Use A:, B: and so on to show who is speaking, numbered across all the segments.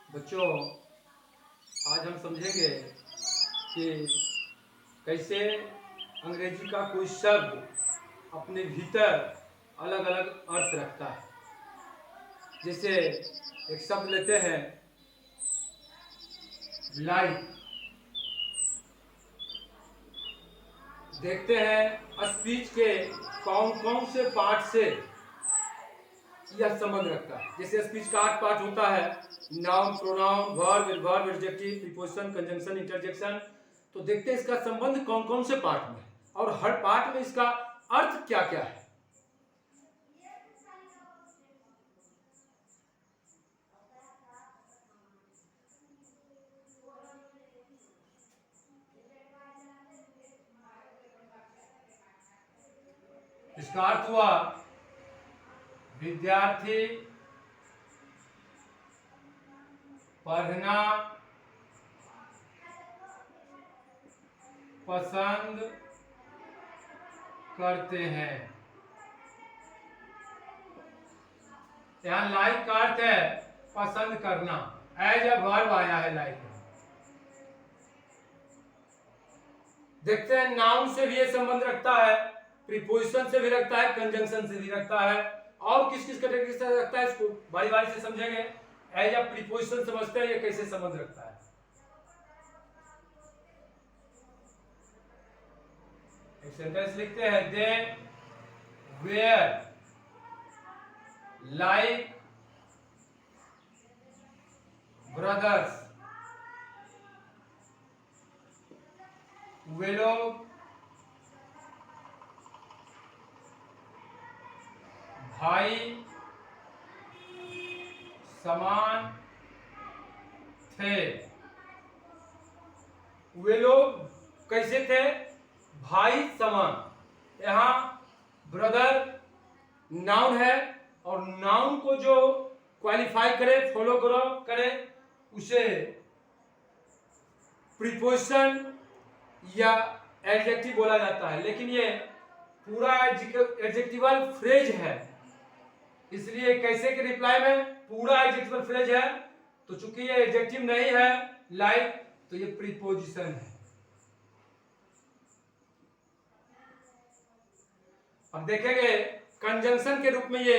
A: बच्चों, आज हम समझेंगे कि कैसे अंग्रेजी का कोई शब्द अपने भीतर अलग अलग अर्थ रखता है। जैसे एक शब्द लेते हैं लाइक, देखते हैं स्पीच के कौन कौन से पार्ट से यह संबंध रखता है। जैसे स्पीच का 8 पार्ट होता है, noun, pronoun, verb, adverb, adjective, preposition, conjunction, interjection. तो देखते हैं इसका संबंध कौन कौन से पार्ट में है और हर पार्ट में इसका अर्थ क्या क्या है। इसका अर्थ हुआ विद्यार्थी पढ़ना पसंद करते हैं। यहां लाइक का अर्थ है पसंद करना, एज अ वर्ब आया है लाइक। देखते हैं नाउन से भी ये संबंध रखता है, प्रीपोजिशन से भी रखता है, कंजंक्शन से भी रखता है। और किस किस कैटेगरी से रखता है इसको बारी बारी से समझेंगे। एज अ प्रीपोजिशन समझते हैं ये कैसे संबंध रखता है। एक सेंटेंस लिखते हैं, दे वेयर लाइक ब्रदर्स। वे लोग भाई समान थे। वे लोग कैसे थे? भाई समान। यहां ब्रदर नाउन है और नाउन को जो क्वालिफाई करे, फॉलो करे, उसे प्रीपोजिशन या एडजेक्टिव बोला जाता है। लेकिन ये पूरा एडजेक्टिवल फ्रेज है, इसलिए कैसे के रिप्लाई में पूरा एडजेक्टिवल फ्रेज है। तो चूंकि ये एडजेक्टिव नहीं है लाइक, तो ये प्रीपोजिशन है। अब देखेंगे कंजंक्शन के रूप में ये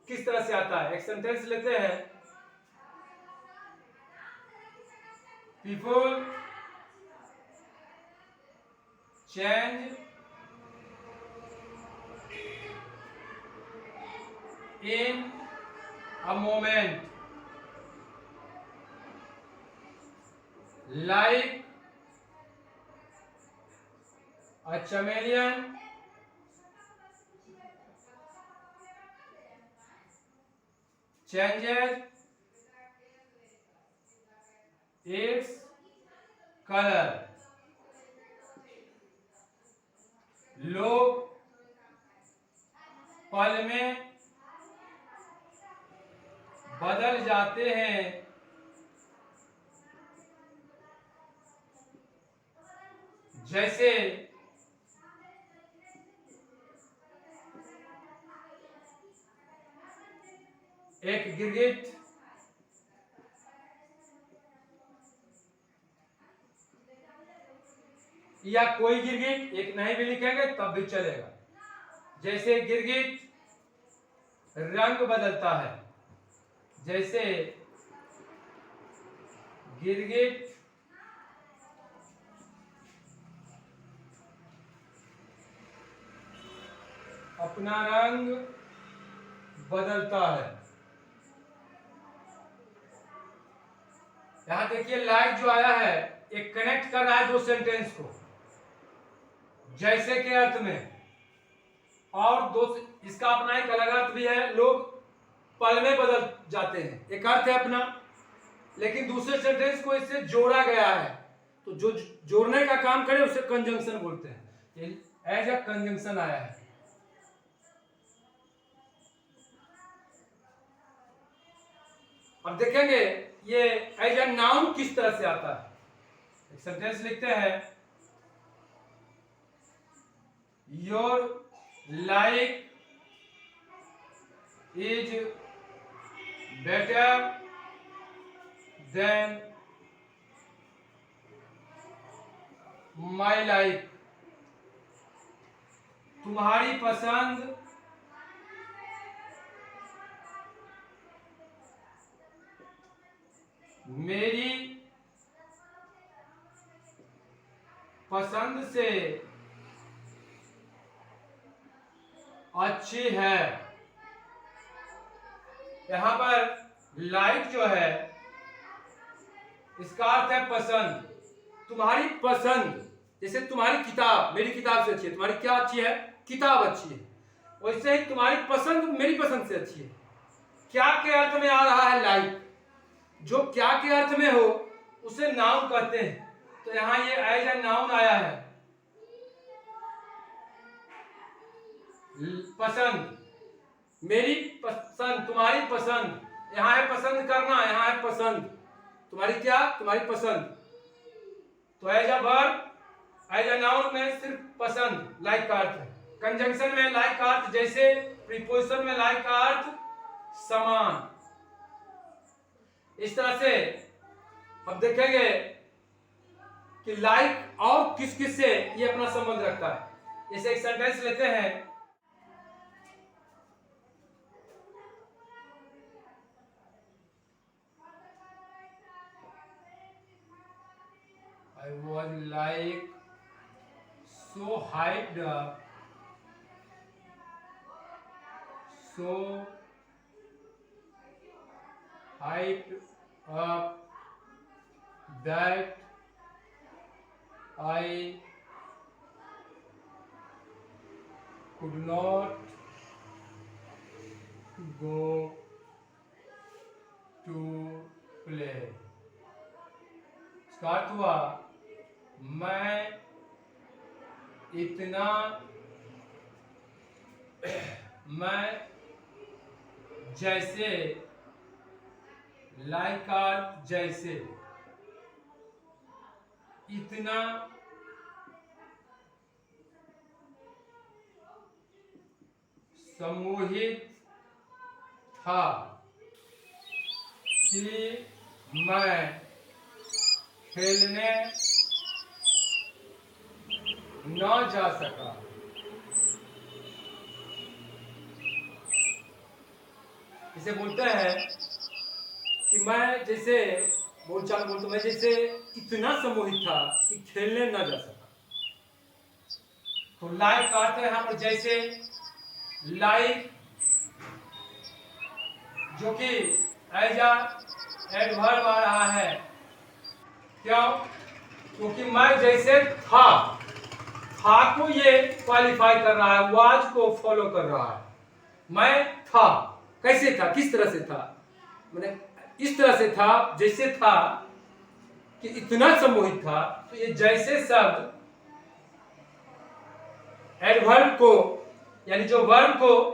A: किस तरह से आता है। एक सेंटेंस लेते हैं, people change in a moment like a chameleon changes its color। लोग पल में बदल जाते हैं जैसे एक गिरगिट या कोई गिरगिट, एक नहीं भी लिखेंगे तब भी चलेगा। जैसे गिरगिट रंग बदलता है, जैसे गिरगिट अपना रंग बदलता है। यहां देखिए लाइक जो आया है एक कनेक्ट कर रहा है दो सेंटेंस को जैसे के अर्थ में, और दो इसका अपना एक अलग अर्थ भी है, लोग पल में बदल जाते हैं, एक अर्थ है अपना। लेकिन दूसरे सेंटेंस को इससे जोड़ा गया है, तो जो जोड़ने का काम करे उसे कंजंक्शन बोलते हैं। एज अ कंजंक्शन आया है। अब देखेंगे ये एज अ नाउन किस तरह से आता है। एक सेंटेंस लिखते हैं, your like is better than my like, तुम्हारी पसंद मेरी पसंद से अच्छी है। यहां पर लाइक जो है इसका अर्थ है पसंद। तुम्हारी पसंद, जैसे तुम्हारी किताब मेरी किताब से अच्छी है, तुम्हारी क्या अच्छी है? किताब अच्छी है। वैसे ही तुम्हारी पसंद मेरी पसंद से अच्छी है। क्या के अर्थ में आ रहा है लाइक? जो क्या के अर्थ में हो उसे नाउन कहते हैं। तो यहां ये एज ए नाउन आया है। पसंद, मेरी पसंद, तुम्हारी पसंद, यहां है पसंद करना, यहां है पसंद। तुम्हारी क्या? तुम्हारी पसंद। तो as a verb, as a noun में सिर्फ पसंद लाइक का अर्थ है। कंजंक्शन में लाइक का अर्थ जैसे, प्रीपोजिशन में लाइक का अर्थ समान। इस तरह से अब देखेंगे कि लाइक और किस किस से ये अपना संबंध रखता है। जैसे एक सेंटेंस लेते हैं, I was like so hyped up, so hyped up that I could not go to play. इसका अर्थ हुआ मैं इतना मैं जैसे, लाइक अर्थ जैसे, इतना सम्मोहित था कि मैं खेलने न जा सका। इसे बोलते हैं कि मैं जैसे बोलचाल बोलते, मैं जैसे इतना सम्मोहित था कि खेलने न जा सका। तो लाइक का अर्थ है यहां पर जैसे, लाइक जो कि एज अ एडवर्ब आ रहा है। क्यों? क्योंकि मैं जैसे था को ये क्वालिफाई कर रहा है, वाज को फॉलो कर रहा है। मैं था, कैसे था? किस तरह से था? मैंने इस तरह से था जैसे था कि इतना सम्मोहित था। तो ये जैसे शब्द एडवर्ब को, यानी जो वर्ब को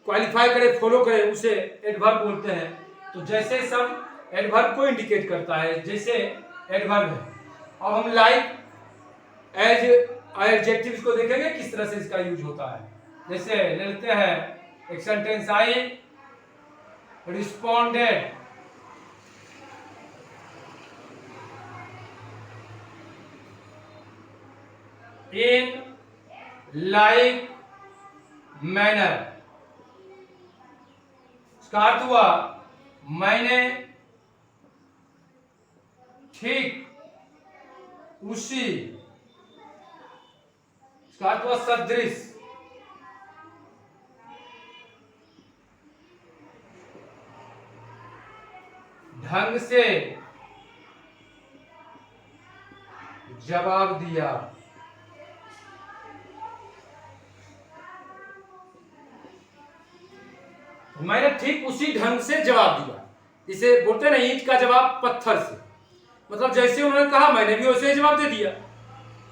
A: क्वालिफाई करे, फॉलो करे, उसे एडवर्ब बोलते हैं। तो जैसे शब्द एडवर्ब को इंडिकेट करता है, जैसे एडवर्ब है। अब हम लाइक एज एडजेक्टिव्स को देखेंगे किस तरह से इसका यूज होता है। जैसे लेते हैं एक sentence, I responded, in like manner. इसका अर्थ हुआ मैंने ठीक उसी, इसका अर्थ हुआ सदृश, ढंग से जवाब दिया। मैंने ठीक उसी ढंग से जवाब दिया। इसे बोलते हैं ना, ईंट का जवाब पत्थर से। मतलब जैसे उन्होंने कहा मैंने भी वैसे ही जवाब दे दिया,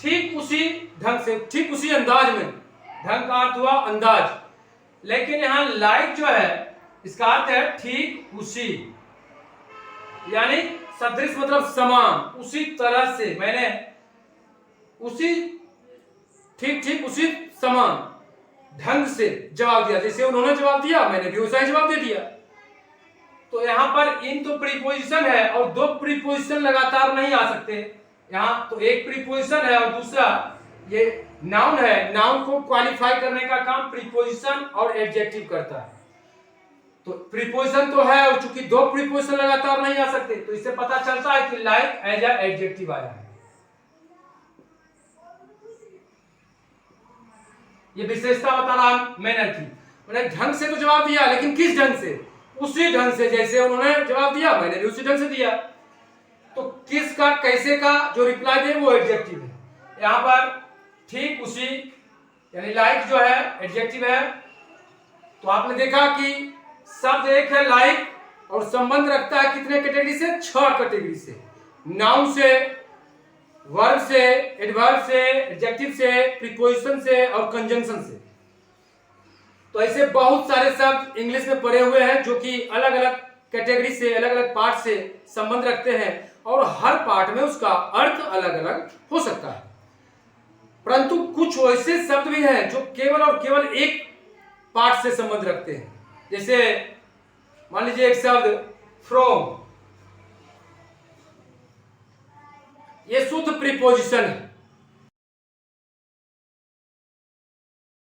A: ठीक उसी ढंग से, ठीक उसी अंदाज में। ढंग का अर्थ हुआ अंदाज। लेकिन यहां लाइक जो है इसका अर्थ है ठीक उसी, यानी सदृश मतलब समान, उसी तरह से। मैंने उसी ठीक उसी समान ढंग से जवाब दिया। जैसे उन्होंने जवाब दिया मैंने भी वैसा ही जवाब दे दिया। तो तो यहाँ पर इन तो प्रीपोजिशन है और दो प्रीपोजिशन लगातार नहीं आ सकते। यहाँ तो एक प्रीपोजिशन है और दूसरा ये नाउन है। नाउन को क्वालिफाई करने का काम प्रीपोजिशन और एडजेक्टिव करता है। तो प्रीपोजिशन तो है और चूंकि दो प्रीपोजिशन लगातार नहीं आ सकते तो इससे पता चलता है कि लाइक एज अ एडजेक्टिव आया है। ये विशेषता बता रहा मैनर की। मैंने ढंग से तो जवाब दिया, लेकिन किस ढंग से? उसी ढंग से जैसे उन्होंने जवाब दिया मैंने भी उसी ढंग से दिया। तो किस का कैसे का जो रिप्लाई दे वो एडजेक्टिव है। यहां पर ठीक उसी यानी लाइक जो है एडजेक्टिव है। तो आपने देखा कि शब्द एक है लाइक और संबंध रखता है कितने कैटेगरी से? 6 कैटेगरी से। नाउन से, वर्ब से, एडवर्ब से, एडजेक्टिव से, प्रीपोजिशन से और कंजंक्शन से। तो ऐसे बहुत सारे शब्द इंग्लिश में पढ़े हुए हैं जो कि अलग अलग कैटेगरी से, अलग अलग पार्ट से संबंध रखते हैं और हर पार्ट में उसका अर्थ अलग अलग हो सकता है। परंतु कुछ ऐसे शब्द भी हैं जो केवल और केवल एक पार्ट से संबंध रखते हैं। जैसे मान लीजिए एक शब्द फ्रॉम, ये शुद्ध प्रीपोजिशन है।